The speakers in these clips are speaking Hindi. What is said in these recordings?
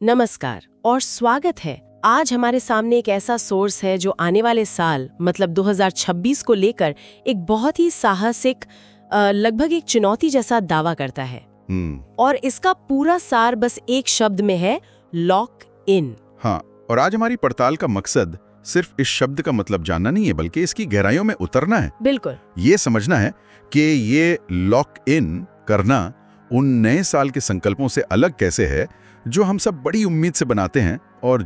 नमस्कार और स्वागत है। आज हमारे सामने एक ऐसा सोर्स है जो आने वाले साल मतलब 2026 को लेकर एक बहुत ही साहसिक लगभग एक चुनौती जैसा दावा करता है। और इसका पूरा सार बस एक शब्द में है, लॉक इन। हाँ, और आज हमारी पड़ताल का मकसद सिर्फ इस शब्द का मतलब जानना नहीं है, बल्कि इसकी गहराइयों में उतरना है। बिल्कुल। ये समझना है कि ये लॉक इन करना उन नए साल के संकल्पों से अलग कैसे है जो हम सब बड़ी उम्मीद से बनाते हैं और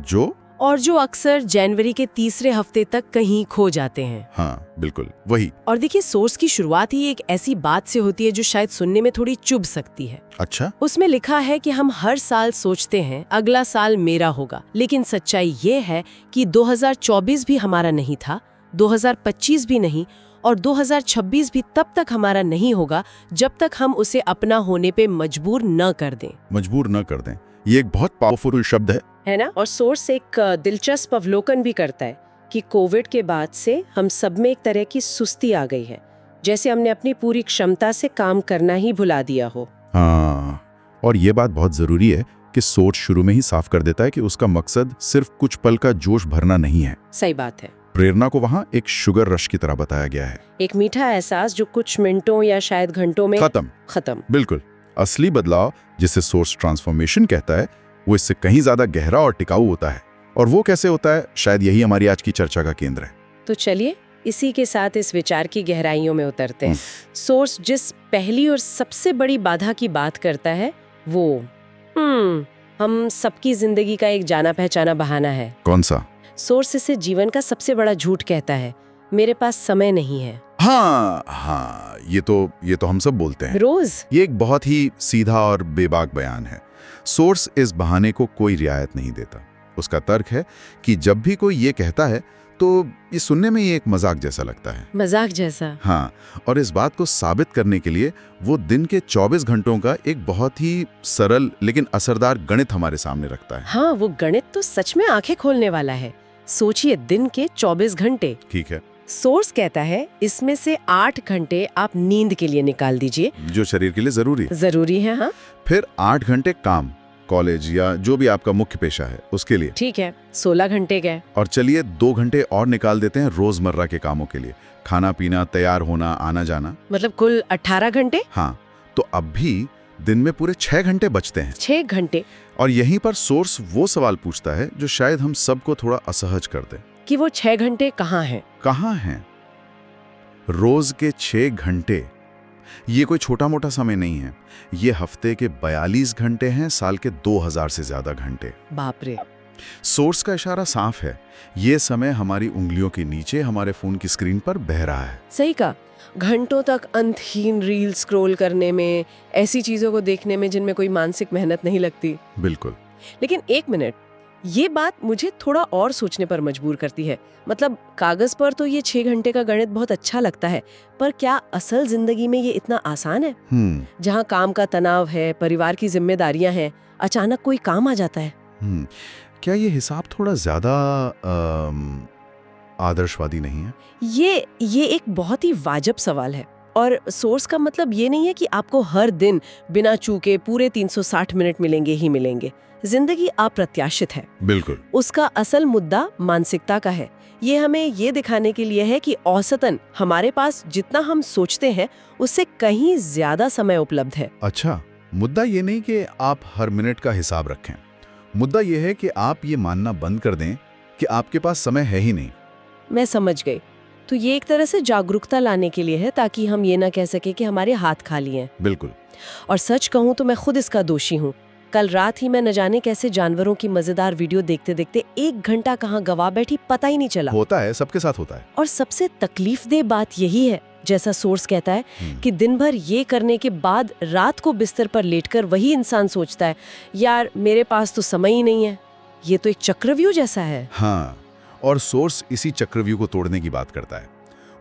जो अक्सर जनवरी के तीसरे हफ्ते तक कहीं खो जाते हैं। हाँ बिल्कुल वही। और देखिए, सोर्स की शुरुआत ही एक ऐसी बात से होती है जो शायद सुनने में थोड़ी चुभ सकती है। अच्छा। उसमें लिखा है कि हम हर साल सोचते हैं अगला साल मेरा होगा, लेकिन सच्चाई ये है कि 2024 भी हमारा नहीं था, 2025 भी नहीं, और 2026 भी तब तक हमारा नहीं होगा जब तक हम उसे अपना होने पे मजबूर न कर दें। ये एक बहुत पावरफुल शब्द है ना। और सोर्स एक दिलचस्प अवलोकन भी करता है कि कोविड के बाद से हम सब में एक तरह की सुस्ती आ गई है, जैसे हमने अपनी पूरी क्षमता से काम करना ही भुला दिया हो। हाँ, और ये बात बहुत जरूरी है कि सोच शुरू में ही साफ कर देता है कि उसका मकसद सिर्फ कुछ पल का जोश भरना नहीं है। सही बात है। प्रेरणा को वहाँ एक शुगर रश की तरह बताया गया है, एक मीठा एहसास जो कुछ मिनटों या शायद घंटों में खत्म। बिल्कुल। असली बदलाव, जिसे सोर्स ट्रांसफॉर्मेशन कहता है, वो इससे कहीं ज्यादा गहरा और टिकाऊ होता है। और वो कैसे होता है, शायद यही हमारी आज की चर्चा का केंद्र है। तो चलिए इसी के साथ इस विचार की गहराइयों में उतरते हैं। सोर्स जिस पहली और सबसे बड़ी बाधा की बात करता है वो हम सबकी जिंदगी का एक जाना पहचाना बहाना है। कौन सा? सोर्स इसे जीवन का सबसे बड़ा झूठ कहता है, मेरे पास समय नहीं है। हाँ, ये तो हम सब बोलते हैं रोज। ये एक बहुत ही सीधा और बेबाक बयान है। सोर्स इस बहाने को कोई रियायत नहीं देता। उसका तर्क है कि जब भी कोई ये कहता है तो ये सुनने में ही एक मजाक जैसा लगता है। मजाक जैसा? हाँ, और इस बात को साबित करने के लिए वो दिन के 24 घंटों का एक बहुत ही सरल लेकिन असरदार गणित हमारे सामने रखता है। हाँ, वो गणित तो सच में आंखें खोलने वाला है। सोचिए, दिन के 24 घंटे। ठीक है। सोर्स कहता है इसमें से 8 घंटे आप नींद के लिए निकाल दीजिए, जो शरीर के लिए जरूरी है। हाँ, फिर 8 घंटे काम, कॉलेज या जो भी आपका मुख्य पेशा है उसके लिए। ठीक है, 16 घंटे गए। और चलिए 2 घंटे और निकाल देते हैं रोजमर्रा के कामों के लिए, खाना पीना, तैयार होना, आना जाना, मतलब कुल 18 घंटे। हाँ, तो अब भी दिन में पूरे 6 घंटे बचते हैं। 6 घंटे। और यहीं पर सोर्स वो सवाल पूछता है जो शायद हम सबको थोड़ा असहज कर दे, कि वो 6 घंटे कहाँ हैं? रोज के 6 घंटे ये कोई छोटा मोटा समय नहीं है। ये हफ्ते के 42 घंटे हैं, साल के 2000 से ज्यादा घंटे। बाप रे। सोर्स का इशारा साफ है, ये समय हमारी उंगलियों के नीचे हमारे फोन की स्क्रीन पर बह रहा है। सही कहा। घंटों तक अंतहीन रील स्क्रॉल करने में, ऐसी चीजों को देखने में जिनमें कोई मानसिक मेहनत नहीं लगती। बिल्कुल। लेकिन एक मिनट, ये बात मुझे थोड़ा और सोचने पर मजबूर करती है। मतलब कागज पर तो ये 6 घंटे का गणित बहुत अच्छा लगता है, पर क्या असल जिंदगी में ये इतना आसान है? जहाँ काम का तनाव है, परिवार की जिम्मेदारियां हैं, अचानक कोई काम आ जाता है। क्या ये हिसाब थोड़ा ज्यादा आदर्शवादी नहीं है? ये एक बहुत ही वाजिब सवाल है। और सोर्स का मतलब ये नहीं है कि आपको हर दिन बिना चूके पूरे 360 मिनट मिलेंगे। जिंदगी अप्रत्याशित है। बिल्कुल। उसका असल मुद्दा मानसिकता का है। ये हमें ये दिखाने के लिए है कि औसतन हमारे पास जितना हम सोचते हैं उससे कहीं ज्यादा समय उपलब्ध है। अच्छा, मुद्दा ये नहीं कि आप हर मिनट का हिसाब रखें, मुद्दा ये है कि आप ये मानना बंद कर दें कि आपके पास समय है ही नहीं। मैं समझ गई। तो ये एक तरह से जागरूकता लाने के लिए है, ताकि हम ये ना कह सके कि हमारे हाथ खाली हैं। बिल्कुल। और सच कहूँ तो मैं खुद इसका दोषी हूँ। कल रात ही मैं न जाने कैसे जानवरों की मजेदार वीडियो देखते देखते 1 घंटा कहाँ गवा बैठी, पता ही नहीं चला। होता है, सबके साथ होता है। और सबसे तकलीफदेह बात यही है, जैसा सोर्स कहता है, कि दिन भर ये करने के बाद रात को बिस्तर पर लेटकर वही इंसान सोचता है, यार मेरे पास तो समय ही नहीं है। ये तो एक चक्रव्यूह जैसा है। हाँ, और सोर्स इसी चक्रव्यूह को तोड़ने की बात करता है।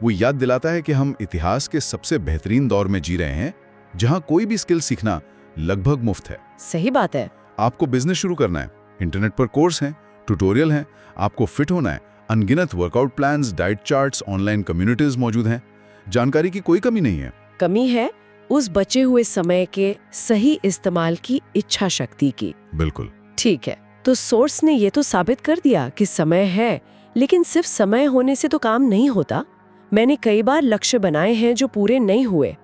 वो याद दिलाता है कि हम इतिहास के सबसे बेहतरीन दौर में जी रहे हैं, जहाँ कोई भी स्किल सीखना लगभग मुफ्त है। सही बात है। आपको बिजनेस शुरू करना है, इंटरनेट पर कोर्स हैं, ट्यूटोरियल हैं। आपको फिट होना है, अनगिनत workout plans, diet charts, online communities मौजूद हैं। जानकारी की कोई कमी नहीं है। कमी है उस बचे हुए समय के सही इस्तेमाल की इच्छा शक्ति की। बिल्कुल। ठीक है, तो सोर्स ने ये तो साबित कर दिया कि समय है, लेकिन सिर्फ समय होने से तो काम नहीं होता। मैंने कई बार लक्ष्य बनाए हैं जो पूरे नहीं हुए।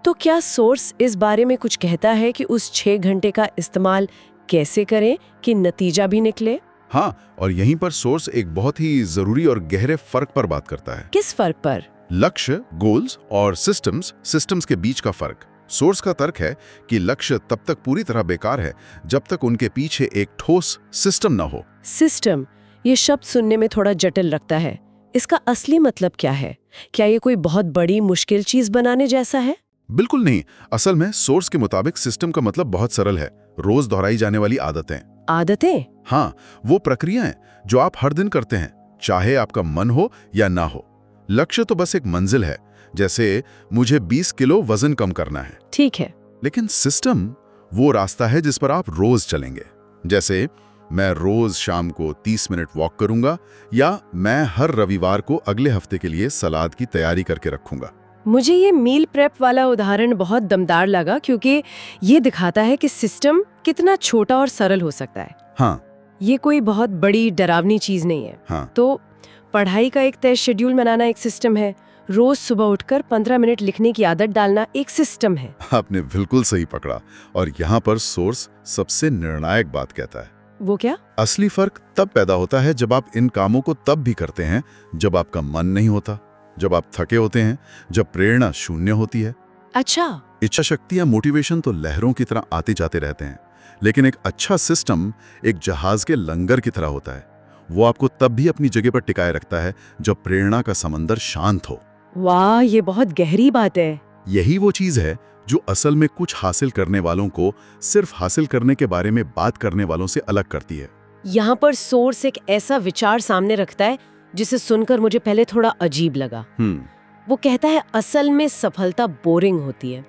तो क्या सोर्स इस बारे में कुछ कहता है कि उस 6 घंटे का इस्तेमाल कैसे करें कि नतीजा भी निकले? हाँ, और यहीं पर सोर्स एक बहुत ही जरूरी और गहरे फर्क पर बात करता है। किस फर्क पर? लक्ष्य, गोल्स और सिस्टम्स के बीच का फर्क। सोर्स का तर्क है कि लक्ष्य तब तक पूरी तरह बेकार है जब तक उनके पीछे एक ठोस सिस्टम न हो। सिस्टम, ये शब्द सुनने में थोड़ा जटिल लगता है। इसका असली मतलब क्या है? क्या ये कोई बहुत बड़ी मुश्किल चीज बनाने जैसा है? बिल्कुल नहीं। असल में सोर्स के मुताबिक सिस्टम का मतलब बहुत सरल है, रोज दोहराई जाने वाली आदतें। आदतें? हाँ, वो प्रक्रियाएं जो आप हर दिन करते हैं, चाहे आपका मन हो या ना हो। लक्ष्य तो बस एक मंजिल है, जैसे मुझे 20 किलो वजन कम करना है। ठीक है। लेकिन सिस्टम वो रास्ता है जिस पर आप रोज चलेंगे। जैसे मैं रोज शाम को 30 मिनट वॉक करूंगा, या मैं हर रविवार को अगले हफ्ते के लिए सलाद की तैयारी करके रखूंगा। मुझे ये मील प्रेप वाला उदाहरण बहुत दमदार लगा, क्योंकि ये दिखाता है कि सिस्टम कितना छोटा और सरल हो सकता है। हाँ, ये कोई बहुत बड़ी डरावनी चीज नहीं है। हाँ। तो पढ़ाई का एक तय शेड्यूल बनाना एक सिस्टम है। रोज सुबह उठकर 15 मिनट लिखने की आदत डालना एक सिस्टम है। आपने बिल्कुल सही पकड़ा। और यहाँ पर सोर्स सबसे निर्णायक बात कहता है। वो क्या? असली फर्क तब पैदा होता है जब आप इन कामों को तब भी करते हैं जब आपका मन नहीं होता, जब आप थके होते हैं, जब प्रेरणा शून्य होती है। अच्छा। इच्छा शक्ति या मोटिवेशन तो लहरों की तरह आते जाते रहते हैं, लेकिन एक अच्छा सिस्टम एक जहाज के लंगर की तरह होता है। वो आपको तब भी अपनी जगह पर टिकाए रखता है जब प्रेरणा का समंदर शांत हो। वाह, ये बहुत गहरी बात है। यही वो चीज है जो असल में कुछ हासिल करने वालों को सिर्फ हासिल करने के बारे में बात करने वालों से अलग करती है। यहाँ पर सोर्स एक ऐसा विचार सामने रखता है जिसे सुनकर मुझे पहले थोड़ा अजीब लगा। वो कहता है असल में सफलता बोरिंग होती है।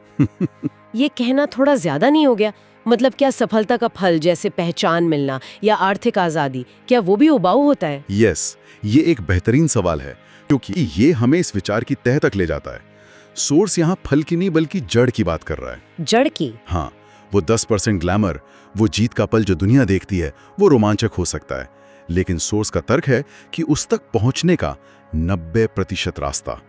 ये कहना थोड़ा ज्यादा नहीं हो गया? मतलब क्या सफलता का फल जैसे पहचान मिलना या आर्थिक आजादी, क्या वो भी उबाऊ होता है? यस, ये एक बेहतरीन सवाल है, क्योंकि ये हमें इस विचार की तह तक ले जाता है। सोर्स यहाँ फल की नहीं बल्कि जड़ की बात कर रहा है। जड़ की? हाँ, वो 10% ग्लैमर, वो जीत का पल जो दुनिया देखती है, वो रोमांचक हो सकता है, लेकिन सोर्स का तर्क है कि उस तक पहुंचने का 90% रास्ता,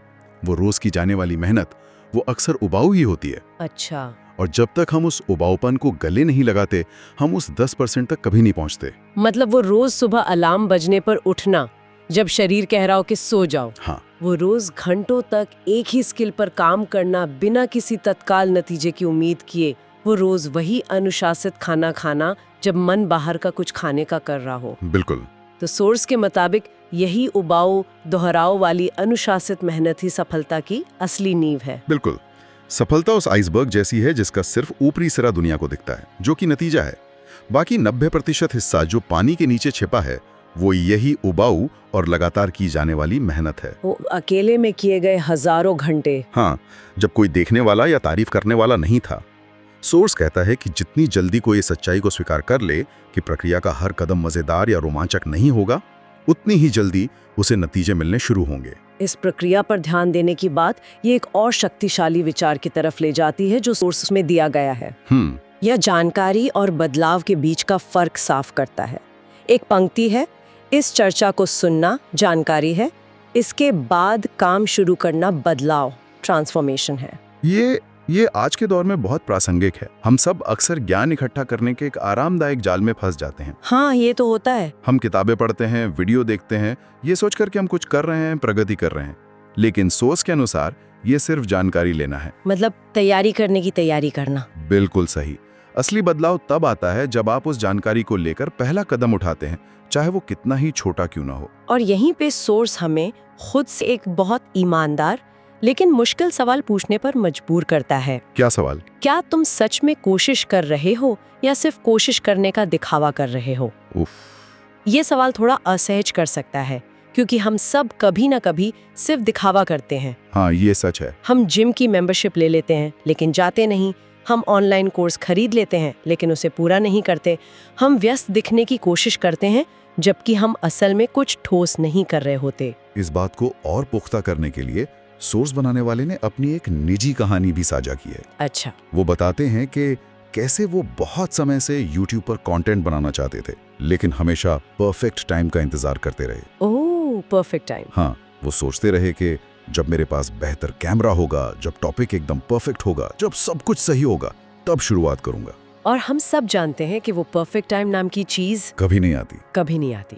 वो रोज की जाने वाली मेहनत, वो अक्सर उबाऊ ही होती है। अच्छा। और जब तक हम उस उबाऊपन को गले नहीं लगाते, हम उस 10% तक कभी नहीं पहुंचते। मतलब वो रोज सुबह अलार्म बजने पर उठना, जब शरीर कह रहा हो कि सो जाओ। हाँ। वो रोज घंटों तक एक ही स्किल पर काम करना बिना किसी तत्काल नतीजे की उम्मीद किए। वो रोज वही अनुशासित खाना खाना जब मन बाहर का कुछ खाने का कर रहा हो। बिल्कुल। तो सोर्स के मुताबिक यही उबाऊ दोहराव वाली अनुशासित मेहनत ही सफलता की असली नींव है। बिल्कुल। सफलता उस आइसबर्ग जैसी है जिसका सिर्फ ऊपरी सिरा दुनिया को दिखता है, जो कि नतीजा है। बाकी 90% हिस्सा जो पानी के नीचे छिपा है, वो यही उबाऊ और लगातार की जाने वाली मेहनत है। वो अकेले में किए गए हजारों घंटे। हाँ, जब कोई देखने वाला या तारीफ करने वाला नहीं था। सोर्स कहता है कि जितनी जल्दी कोई इस सच्चाई को स्वीकार कर ले कि प्रक्रिया का हर कदम मजेदार या रोमांचक नहीं होगा, उतनी ही जल्दी उसे नतीजे मिलने शुरू होंगे। इस प्रक्रिया पर ध्यान देने की बात ये एक और शक्तिशाली विचार की तरफ ले जाती है जो सोर्स में दिया गया है। यह जानकारी और बदलाव के बीच का फर्क साफ करता है। एक पंक्ति है, इस चर्चा को सुनना जानकारी है, इसके बाद काम शुरू करना बदलाव, ट्रांसफॉर्मेशन है। ये आज के दौर में बहुत प्रासंगिक है। हम सब अक्सर ज्ञान इकट्ठा करने के एक आरामदायक जाल में फंस जाते हैं। हाँ, ये तो होता है। हम किताबें पढ़ते हैं, वीडियो देखते हैं, ये सोचकर कि हम कुछ कर रहे हैं, प्रगति कर रहे हैं। लेकिन सोर्स के अनुसार ये सिर्फ जानकारी लेना है। मतलब तैयारी करने की तैयारी करना। बिल्कुल सही। असली बदलाव तब आता है जब आप उस जानकारी को लेकर पहला कदम उठाते हैं, चाहे वो कितना ही छोटा क्यों ना हो। और यहीं पे सोर्स हमें खुद से एक बहुत ईमानदार लेकिन मुश्किल सवाल पूछने पर मजबूर करता है। क्या सवाल? क्या तुम सच में कोशिश कर रहे हो या सिर्फ कोशिश करने का दिखावा कर रहे हो? ये सवाल थोड़ा असहज कर सकता है, क्योंकि हम सब कभी ना कभी सिर्फ दिखावा करते हैं। हाँ, ये सच है। हम जिम की मेंबरशिप ले लेते हैं लेकिन जाते नहीं। हम ऑनलाइन कोर्स खरीद लेते हैं लेकिन उसे पूरा नहीं करते। हम व्यस्त दिखने की कोशिश करते हैं जबकि हम असल में कुछ ठोस नहीं कर रहे होते। इस बात को और पुख्ता करने के लिए सोर्स बनाने वाले ने अपनी एक निजी कहानी भी साझा की है। अच्छा। वो बताते हैं कि कैसे वो बहुत समय से यूट्यूब पर कंटेंट बनाना चाहते थे, लेकिन हमेशा परफेक्ट टाइम का इंतजार करते रहे। ओह, परफेक्ट टाइम। हाँ, वो सोचते रहे कि जब मेरे पास बेहतर कैमरा होगा, जब टॉपिक एकदम परफेक्ट होगा, जब सब कुछ सही होगा, तब शुरुआत करूंगा। और हम सब जानते हैं कि वो परफेक्ट टाइम नाम की चीज कभी नहीं आती। कभी नहीं आती।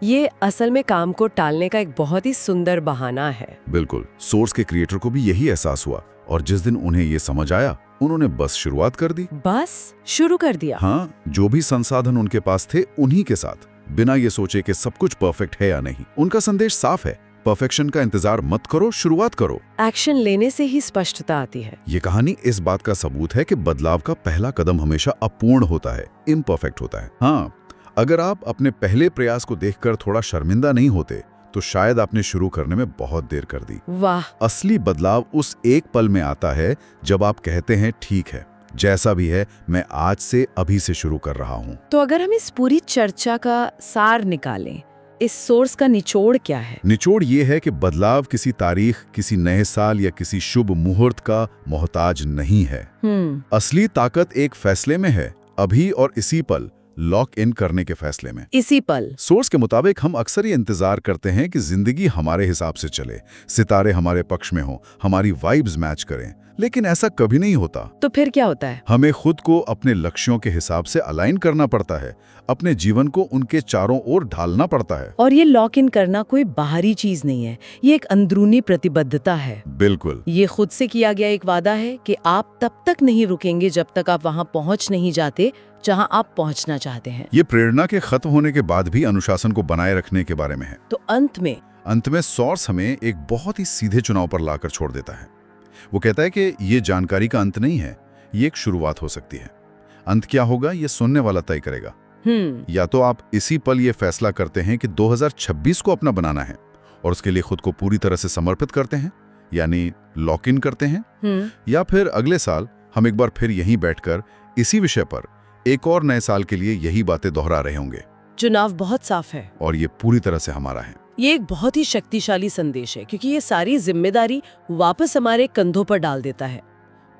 ये असल में काम को टालने का एक बहुत ही सुंदर बहाना है। बिल्कुल, सोर्स के क्रिएटर को भी यही एहसास हुआ और जिस दिन उन्हें ये समझ आया, उन्होंने बस शुरुआत कर दी। बस शुरू कर दिया। हाँ, जो भी संसाधन उनके पास थे उन्हीं के साथ, बिना ये सोचे कि सब कुछ परफेक्ट है या नहीं। उनका संदेश साफ है, परफेक्शन का इंतजार मत करो, शुरुआत करो। एक्शन लेने से ही स्पष्टता आती है। ये कहानी इस बात का सबूत है कि बदलाव का पहला कदम हमेशा अपूर्ण होता है, इम्परफेक्ट होता है। हाँ, अगर आप अपने पहले प्रयास को देखकर थोड़ा शर्मिंदा नहीं होते, तो शायद आपने शुरू करने में बहुत देर कर दी। वाह। असली बदलाव उस एक पल में आता है जब आप कहते हैं ठीक है, जैसा भी है मैं आज से अभी से शुरू कर रहा हूँ। तो अगर हम इस पूरी चर्चा का सार निकालें, इस सोर्स का निचोड़ क्या है? निचोड़ ये है कि बदलाव किसी तारीख, किसी नए साल या किसी शुभ मुहूर्त का मोहताज नहीं है। असली ताकत एक फैसले में है, अभी और इसी पल, लॉक इन करने के फैसले में। इसी पल। सोर्स के मुताबिक हम अक्सर ये इंतजार करते हैं कि जिंदगी हमारे हिसाब से चले, सितारे हमारे पक्ष में हो, हमारी वाइब्स मैच करें, लेकिन ऐसा कभी नहीं होता। तो फिर क्या होता है? हमें खुद को अपने लक्ष्यों के हिसाब से अलाइन करना पड़ता है, अपने जीवन को उनके चारों ओर ढालना पड़ता है। और ये लॉक इन करना कोई बाहरी चीज नहीं है, ये एक अंदरूनी प्रतिबद्धता है। बिल्कुल। ये खुद से किया गया एक वादा है कि आप तब तक नहीं रुकेंगे जब तक आप वहां पहुंच नहीं जाते जहां आप पहुंचना चाहते हैं। ये प्रेरणा के खत्म होने के बाद भी अनुशासन को बनाए रखने के बारे में है। तो अंत में सोर्स हमें एक बहुत ही सीधे चुनाव पर लाकर छोड़ देता है। वो कहता है कि ये जानकारी का अंत नहीं है, ये एक शुरुआत हो सकती है। अंत क्या होगा, ये सुनने वाला तय करेगा। या तो आप इसी पल ये फैसला करते हैं कि 2026 को अपना बनाना है और उसके लिए खुद को पूरी तरह से समर्पित करते हैं, यानी लॉक इन करते हैं, या फिर अगले साल हम एक बार फिर यहीं बैठकर इसी विषय पर एक और नए साल के लिए यही बातें दोहरा रहे होंगे। चुनाव बहुत साफ है और ये पूरी तरह से हमारा है। ये एक बहुत ही शक्तिशाली संदेश है, क्योंकि ये सारी जिम्मेदारी वापस हमारे कंधों पर डाल देता है।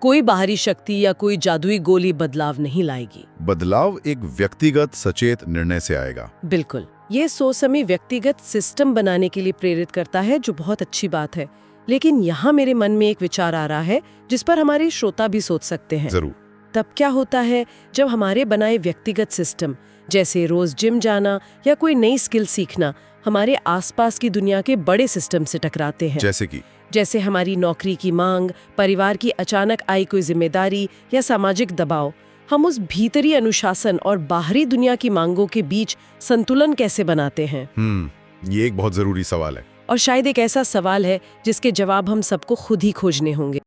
कोई बाहरी शक्ति या कोई जादुई गोली बदलाव नहीं लाएगी। बदलाव एक व्यक्तिगत सचेत निर्णय से आएगा। बिल्कुल। ये सोच हमें व्यक्तिगत सिस्टम बनाने के लिए प्रेरित करता है, जो बहुत अच्छी बात है। लेकिन यहाँ मेरे मन में एक विचार आ रहा है जिस पर हमारे श्रोता भी सोच सकते हैं। जरूर। तब क्या होता है जब हमारे बनाए व्यक्तिगत सिस्टम, जैसे रोज जिम जाना या कोई नई स्किल सीखना, हमारे आसपास की दुनिया के बड़े सिस्टम से टकराते हैं? जैसे हमारी नौकरी की मांग, परिवार की अचानक आई कोई जिम्मेदारी या सामाजिक दबाव। हम उस भीतरी अनुशासन और बाहरी दुनिया की मांगों के बीच संतुलन कैसे बनाते हैं? ये एक बहुत जरूरी सवाल है। और शायद एक ऐसा सवाल है जिसके जवाब हम सबको खुद ही खोजने होंगे।